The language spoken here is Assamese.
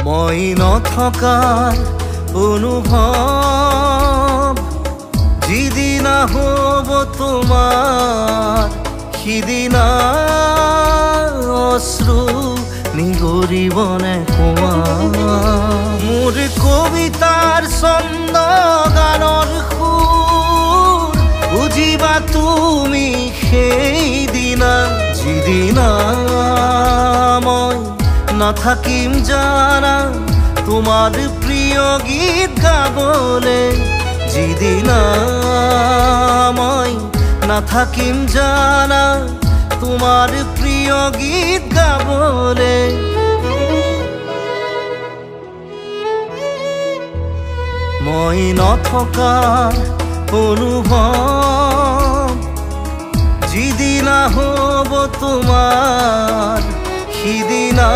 মই নথকাৰ অনুভৱ যিদিনা হ'ব তোমাৰ সিদিনা অশ্ৰু নিগৰিবনে কোৱা মোৰ কবিতাৰ ছন্দ গানৰ সুৰ বুজিবা তুমি সেইদিনা যিদিনা মই নাথাকিম জানা তোমাৰ প্ৰিয় গীত গাবলে যিদিনা মই নাথাকিম জানা তোমাৰ প্ৰিয় গীত গাবলে মই নথকাৰ অনুভৱ যিদিনা হ'ব তোমাৰ সিদিনা